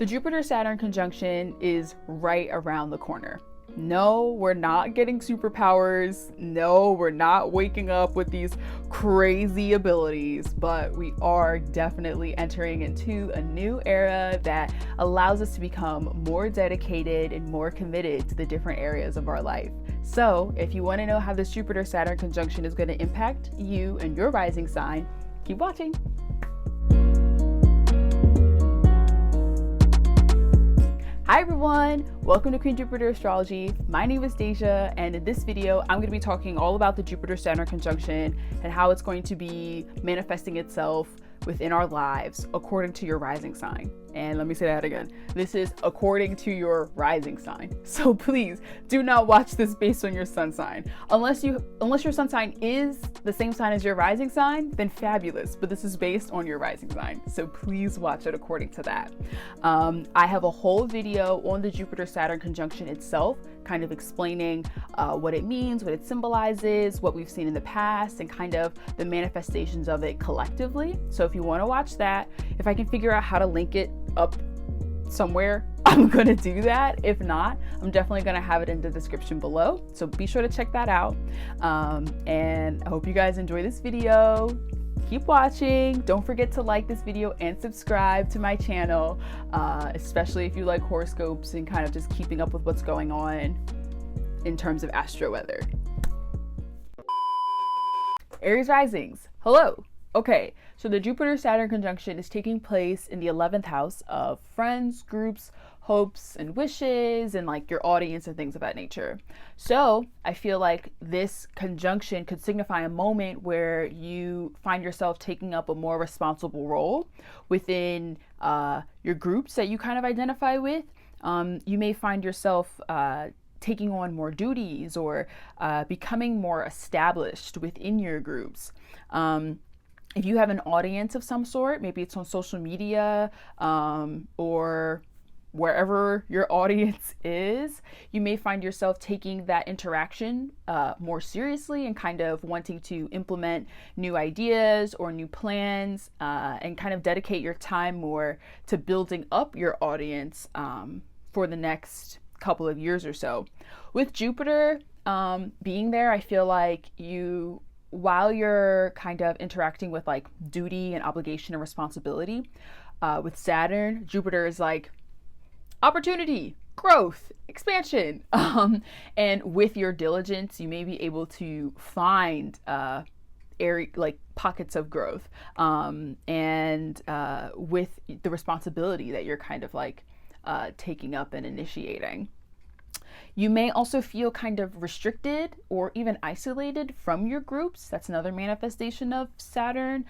The Jupiter Saturn conjunction is right around the corner. No, we're not getting superpowers. No, we're not waking up with these crazy abilities, but we are definitely entering into a new era that allows us to become more dedicated and more committed to the different areas of our life. So, if you want to know how this Jupiter Saturn conjunction is going to impact you and your rising sign, keep watching. Hi everyone, welcome to Queen Jupiter Astrology. My name is Deja, and in this video, I'm going to be talking all about the Jupiter Saturn conjunction and how it's going to be manifesting itself within our lives according to your rising sign. And let me say that again. This is according to your rising sign. So please do not watch this based on your sun sign. Unless your sun sign is the same sign as your rising sign, then fabulous. But this is based on your rising sign. So please watch it according to that. I have a whole video on the Jupiter Saturn conjunction itself, kind of explaining what it means, what it symbolizes, what we've seen in the past, and kind of the manifestations of it collectively. So if you want to watch that, if I can figure out how to link it up somewhere, I'm gonna do that. If not, I'm definitely gonna have it in the description below, so be sure to check that out. And I hope you guys enjoy this video. Keep watching. Don't forget to like this video and subscribe to my channel, especially if you like horoscopes and kind of just keeping up with what's going on in terms of astro weather. Aries risings, hello. Okay, so the Jupiter Saturn conjunction is taking place in the 11th house of friends, groups, hopes, and wishes, and like your audience and things of that nature. So I feel like this conjunction could signify a moment where you find yourself taking up a more responsible role within your groups that you kind of identify with. You may find yourself taking on more duties or becoming more established within your groups. If you have an audience of some sort, maybe it's on social media or wherever your audience is, you may find yourself taking that interaction more seriously and kind of wanting to implement new ideas or new plans and kind of dedicate your time more to building up your audience for the next couple of years or so. With Jupiter being there, I feel like while you're kind of interacting with like duty and obligation and responsibility, with Saturn, Jupiter is like opportunity, growth, expansion. And with your diligence, you may be able to find like pockets of growth. And with the responsibility that you're kind of like taking up and initiating. You may also feel kind of restricted or even isolated from your groups. That's another manifestation of Saturn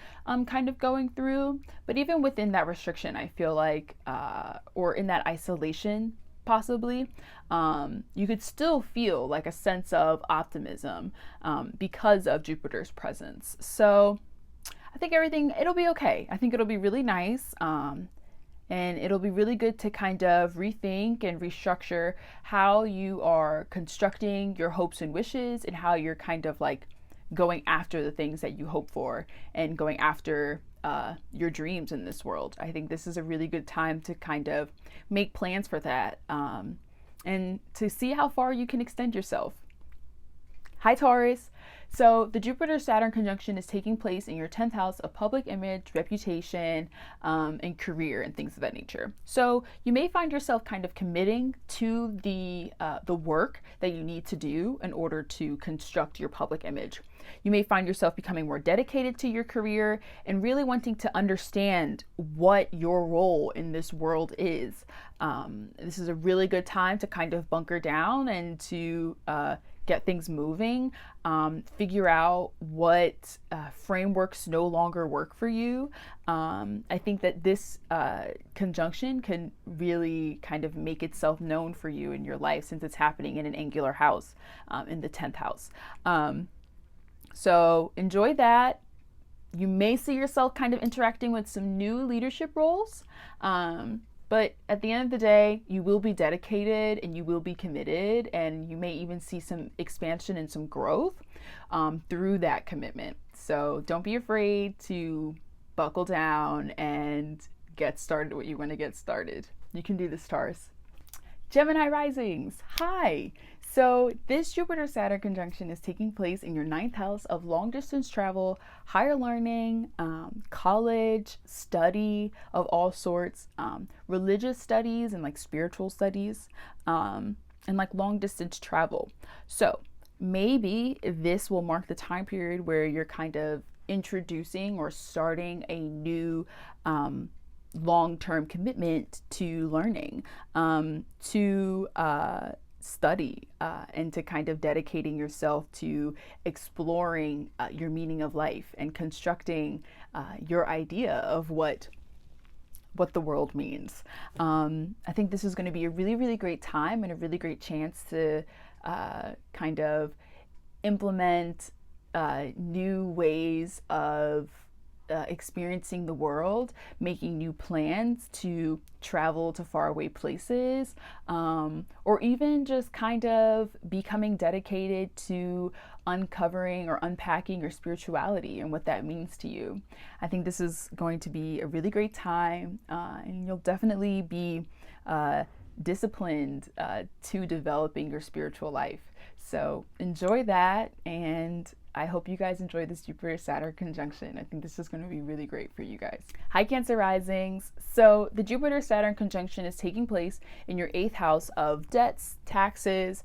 kind of going through. But even within that restriction, I feel like, or in that isolation, possibly, you could still feel like a sense of optimism because of Jupiter's presence. So I think it'll be okay. I think it'll be really nice. And it'll be really good to kind of rethink and restructure how you are constructing your hopes and wishes and how you're kind of like going after the things that you hope for and going after your dreams in this world. I think this is a really good time to kind of make plans for that and to see how far you can extend yourself. Hi Taurus. So the Jupiter Saturn conjunction is taking place in your 10th house of public image, reputation, and career and things of that nature. So you may find yourself kind of committing to the work that you need to do in order to construct your public image. You may find yourself becoming more dedicated to your career and really wanting to understand what your role in this world is. This is a really good time to kind of bunker down and to get things moving, figure out what frameworks no longer work for you. I think that this conjunction can really kind of make itself known for you in your life since it's happening in an angular house, in the 10th house. So enjoy that. You may see yourself kind of interacting with some new leadership roles. But at the end of the day, you will be dedicated and you will be committed, and you may even see some expansion and some growth through that commitment. So don't be afraid to buckle down and get started what you want to get started. You can do this, Taurus. Gemini risings, hi! So this Jupiter Saturn conjunction is taking place in your 9th house of long distance travel, higher learning, college, study of all sorts, religious studies and like spiritual studies, and like long distance travel. So maybe this will mark the time period where you're kind of introducing or starting a new long-term commitment to learning, to study, and to kind of dedicating yourself to exploring your meaning of life and constructing your idea of what the world means. I think this is going to be a really, really great time and a really great chance to kind of implement new ways of experiencing the world, making new plans to travel to faraway places, or even just kind of becoming dedicated to uncovering or unpacking your spirituality and what that means to you. I think this is going to be a really great time, and you'll definitely be disciplined to developing your spiritual life. So enjoy that, and I hope you guys enjoy this Jupiter Saturn conjunction. I think this is going to be really great for you guys. Hi, Cancer risings. So the Jupiter Saturn conjunction is taking place in your 8th house of debts, taxes,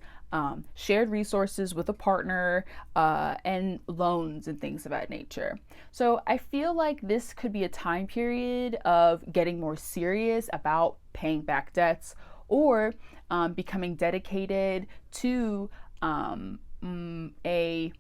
shared resources with a partner, and loans and things of that nature. So I feel like this could be a time period of getting more serious about paying back debts, or becoming dedicated to a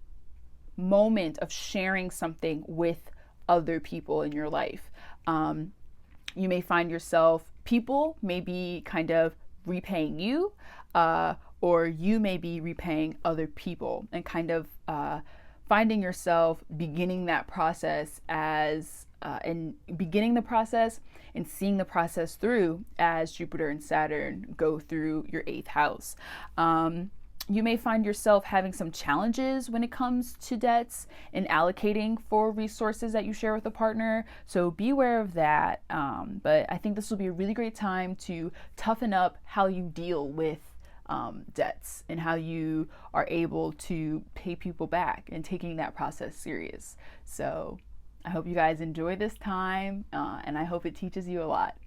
moment of sharing something with other people in your life. You may find yourself, people may be kind of repaying you, or you may be repaying other people, and kind of finding yourself beginning that process and seeing the process through as Jupiter and Saturn go through your 8th house. You may find yourself having some challenges when it comes to debts and allocating for resources that you share with a partner. So be aware of that. But I think this will be a really great time to toughen up how you deal with debts and how you are able to pay people back and taking that process serious. So I hope you guys enjoy this time, and I hope it teaches you a lot.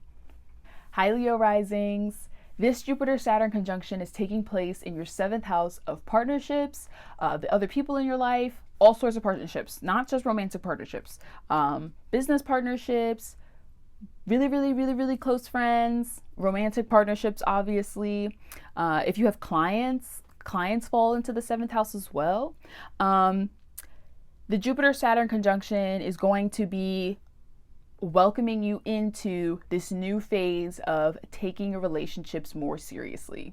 Hi, Leo risings. This Jupiter-Saturn conjunction is taking place in your 7th house of partnerships, the other people in your life, all sorts of partnerships, not just romantic partnerships, business partnerships, really close friends, romantic partnerships, obviously. If you have clients fall into the 7th house as well. The Jupiter-Saturn conjunction is going to be welcoming you into this new phase of taking your relationships more seriously,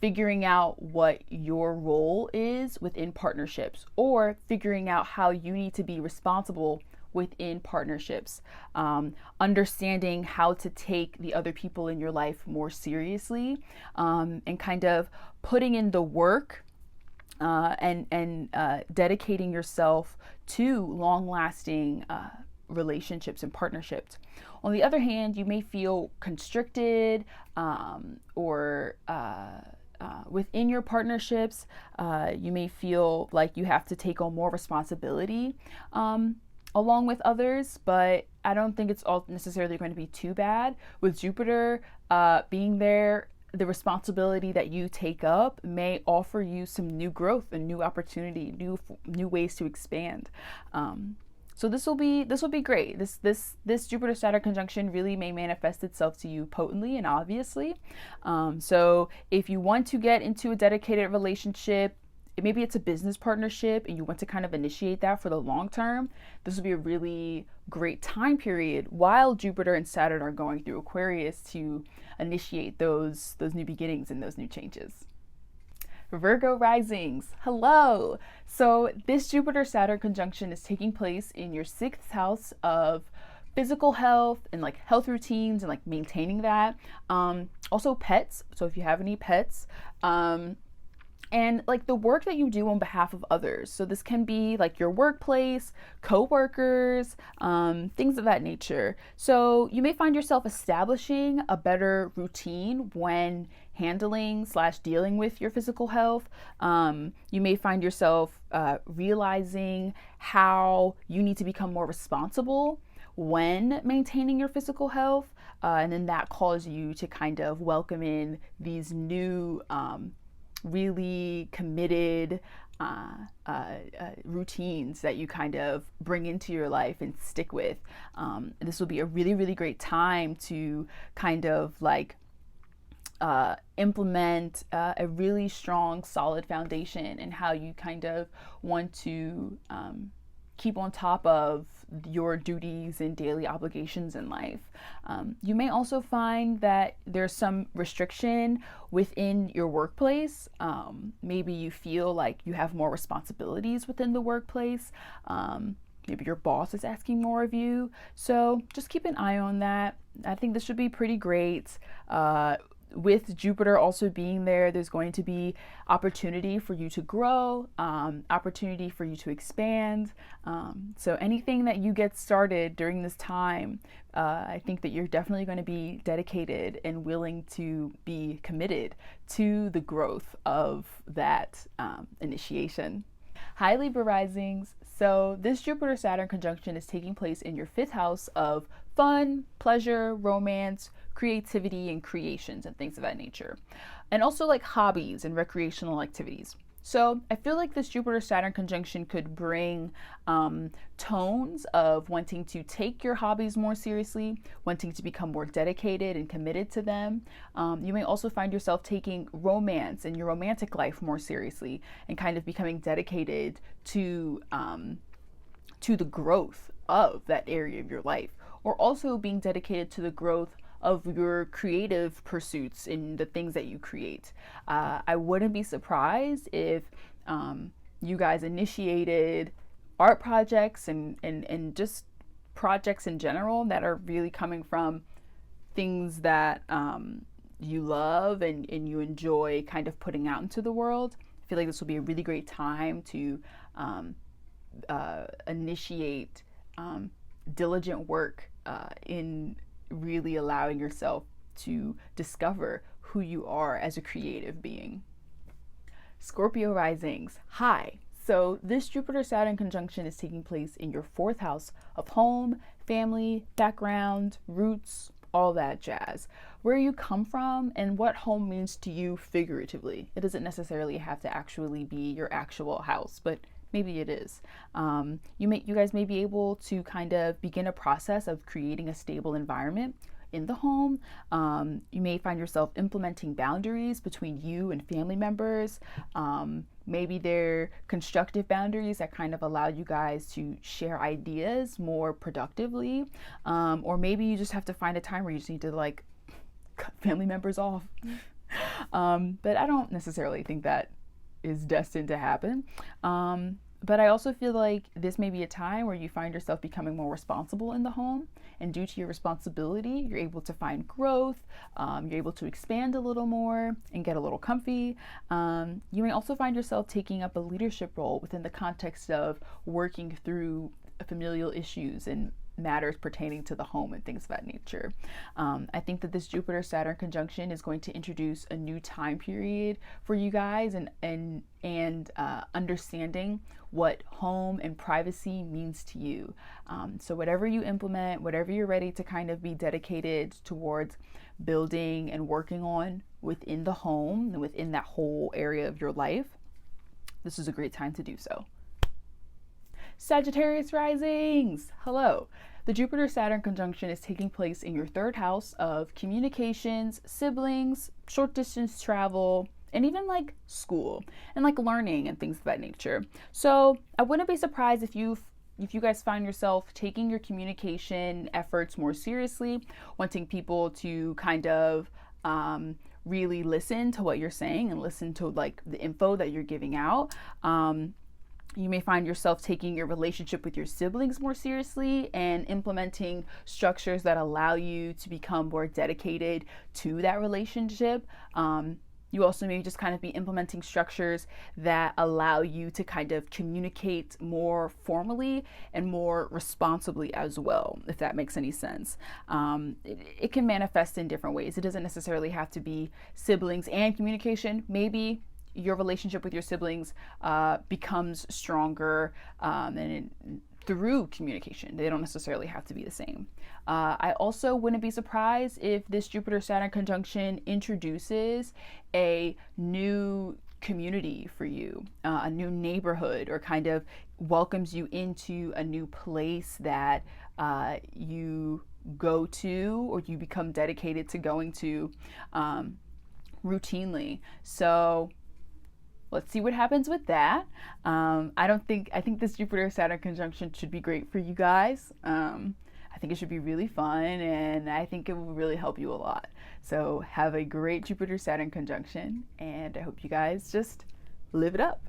figuring out what your role is within partnerships, or figuring out how you need to be responsible within partnerships, understanding how to take the other people in your life more seriously, and kind of putting in the work and dedicating yourself to long-lasting relationships and partnerships. On the other hand, you may feel constricted, or within your partnerships, you may feel like you have to take on more responsibility along with others, but I don't think it's all necessarily going to be too bad. With Jupiter being there, the responsibility that you take up may offer you some new growth and new opportunity, new ways to expand. So this will be great. This Jupiter Saturn conjunction really may manifest itself to you potently and obviously. So if you want to get into a dedicated relationship, maybe it's a business partnership and you want to kind of initiate that for the long term, this will be a really great time period while Jupiter and Saturn are going through Aquarius to initiate those new beginnings and those new changes. Virgo risings, hello. So this Jupiter-Saturn conjunction is taking place in your 6th house of physical health and like health routines and like maintaining that. Also pets. So if you have any pets, and like the work that you do on behalf of others. So this can be like your workplace, co-workers, things of that nature. So you may find yourself establishing a better routine when handling / dealing with your physical health. You may find yourself realizing how you need to become more responsible when maintaining your physical health, and then that calls you to kind of welcome in these new really committed routines that you kind of bring into your life and stick with. This will be a really, really great time to kind of like implement a really strong, solid foundation and how you kind of want to keep on top of your duties and daily obligations in life. You may also find that there's some restriction within your workplace. Maybe you feel like you have more responsibilities within the workplace. Maybe your boss is asking more of you. So just keep an eye on that. I think this should be pretty great. With Jupiter also being there, there's going to be opportunity for you to grow, opportunity for you to expand. So anything that you get started during this time, I think that you're definitely going to be dedicated and willing to be committed to the growth of that initiation. Hi, Libra risings. So this Jupiter Saturn conjunction is taking place in your 5th house of fun, pleasure, romance, creativity, and creations and things of that nature. And also like hobbies and recreational activities. So I feel like this Jupiter Saturn conjunction could bring tones of wanting to take your hobbies more seriously, wanting to become more dedicated and committed to them. You may also find yourself taking romance and your romantic life more seriously and kind of becoming dedicated to the growth of that area of your life, or also being dedicated to the growth of your creative pursuits in the things that you create. I wouldn't be surprised if you guys initiated art projects and just projects in general that are really coming from things that you love and you enjoy kind of putting out into the world. I feel like this will be a really great time to initiate diligent work in really allowing yourself to discover who you are as a creative being. Scorpio risings, hi. So this Jupiter Saturn conjunction is taking place in your 4th house of home, family, background, roots, all that jazz. Where you come from and what home means to you figuratively. It doesn't necessarily have to actually be your actual house, but maybe it is. You guys may be able to kind of begin a process of creating a stable environment in the home. You may find yourself implementing boundaries between you and family members. Maybe they're constructive boundaries that kind of allow you guys to share ideas more productively. Or maybe you just have to find a time where you just need to like cut family members off. But I don't necessarily think that is destined to happen. But I also feel like this may be a time where you find yourself becoming more responsible in the home, and due to your responsibility, you're able to find growth, you're able to expand a little more and get a little comfy. You may also find yourself taking up a leadership role within the context of working through familial issues and matters pertaining to the home and things of that nature. I think that this Jupiter Saturn conjunction is going to introduce a new time period for you guys and understanding what home and privacy means to you. So whatever you implement, whatever you're ready to kind of be dedicated towards building and working on within the home and within that whole area of your life, this is a great time to do so. Sagittarius risings, hello. The Jupiter Saturn conjunction is taking place in your 3rd house of communications, siblings, short distance travel, and even like school and like learning and things of that nature. So I wouldn't be surprised if you guys find yourself taking your communication efforts more seriously, wanting people to kind of really listen to what you're saying and listen to like the info that you're giving out. You may find yourself taking your relationship with your siblings more seriously and implementing structures that allow you to become more dedicated to that relationship. You also may just kind of be implementing structures that allow you to kind of communicate more formally and more responsibly as well, if that makes any sense. It can manifest in different ways. It doesn't necessarily have to be siblings and communication. Maybe your relationship with your siblings becomes stronger through communication. They don't necessarily have to be the same. I also wouldn't be surprised if this Jupiter-Saturn conjunction introduces a new community for you, a new neighborhood, or kind of welcomes you into a new place that you go to or you become dedicated to going to routinely. So let's see what happens with that. I think this Jupiter-Saturn conjunction should be great for you guys. I think it should be really fun, and I think it will really help you a lot. So have a great Jupiter-Saturn conjunction, and I hope you guys just live it up.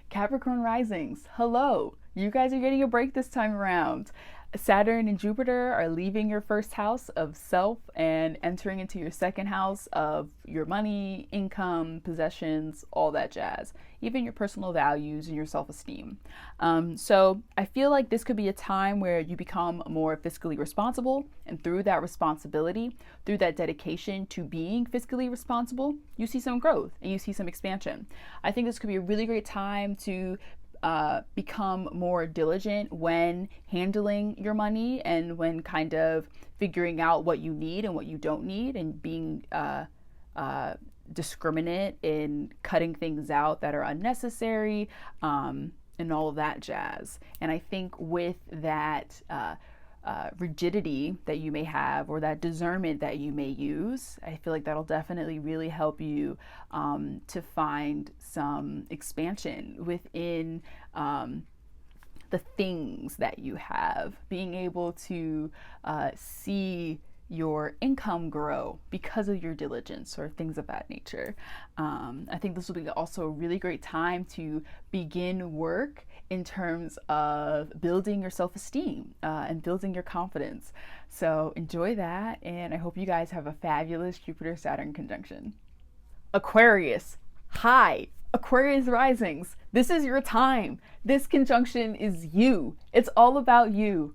Capricorn risings, hello. You guys are getting a break this time around. Saturn and Jupiter are leaving your first house of self and entering into your second house of your money, income, possessions, all that jazz, even your personal values and your self-esteem. So I feel like this could be a time where you become more fiscally responsible, and through that responsibility, through that dedication to being fiscally responsible, you see some growth and you see some expansion. I think this could be a really great time to become more diligent when handling your money and when kind of figuring out what you need and what you don't need, and being discriminate in cutting things out that are unnecessary, and all of that jazz. And I think with that rigidity that you may have, or that discernment that you may use, I feel like that'll definitely really help you to find some expansion within the things that you have, being able to see your income grow because of your diligence or things of that nature. I think this will be also a really great time to begin work in terms of building your self-esteem and building your confidence. So enjoy that, and I hope you guys have a fabulous Jupiter-Saturn conjunction. Aquarius, hi! Aquarius risings, this is your time. This conjunction is you. It's all about you.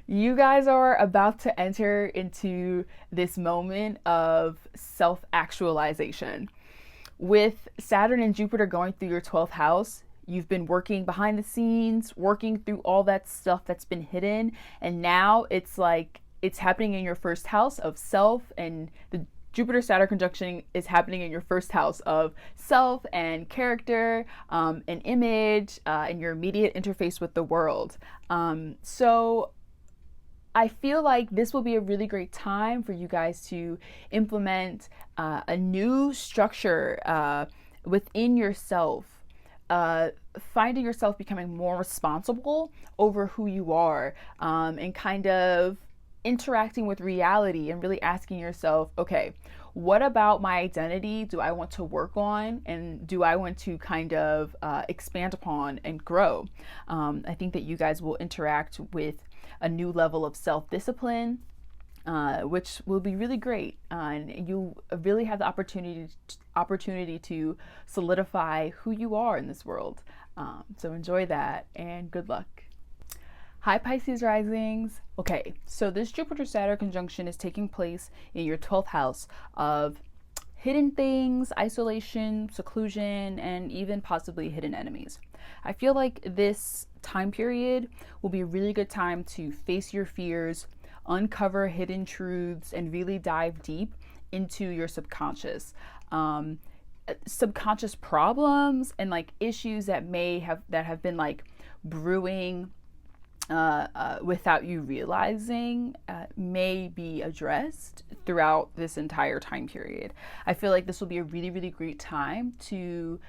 You guys are about to enter into this moment of self-actualization. With Saturn and Jupiter going through your 12th house, you've been working behind the scenes, working through all that stuff that's been hidden, and now it's like it's happening in your first house of self, and the Jupiter-Saturn conjunction is happening in your first house of self and character, and image, and your immediate interface with the world. So I feel like this will be a really great time for you guys to implement a new structure within yourself, finding yourself becoming more responsible over who you are, and kind of interacting with reality and really asking yourself, okay, what about my identity do I want to work on, and do I want to kind of expand upon and grow? I think that you guys will interact with a new level of self-discipline, which will be really great, and you really have the opportunity to solidify who you are in this world. So enjoy that, and good luck. Hi Pisces risings. Okay, so this Jupiter-Saturn conjunction is taking place in your 12th house of hidden things, isolation, seclusion, and even possibly hidden enemies. I feel like this time period will be a really good time to face your fears, uncover hidden truths, and really dive deep into your subconscious. Subconscious problems and like issues that have been like brewing without you realizing may be addressed throughout this entire time period. I feel like this will be a really, really great time to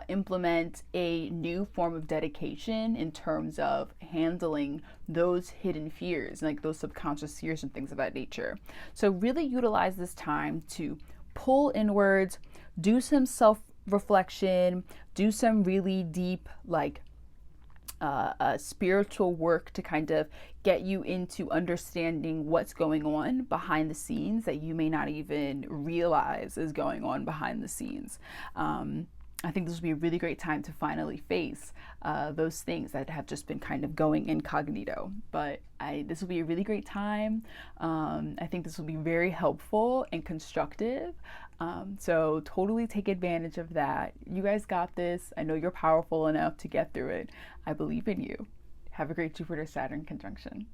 implement a new form of dedication in terms of handling those hidden fears, like those subconscious fears and things of that nature. So really utilize this time to pull inwards, do some self-reflection, do some really deep, like spiritual work to kind of get you into understanding what's going on behind the scenes that you may not even realize is going on behind the scenes. I think this will be a really great time to finally face those things that have just been kind of going incognito. But this will be a really great time. I think this will be very helpful and constructive. So totally take advantage of that. You guys got this. I know you're powerful enough to get through it. I believe in you. Have a great Jupiter Saturn conjunction.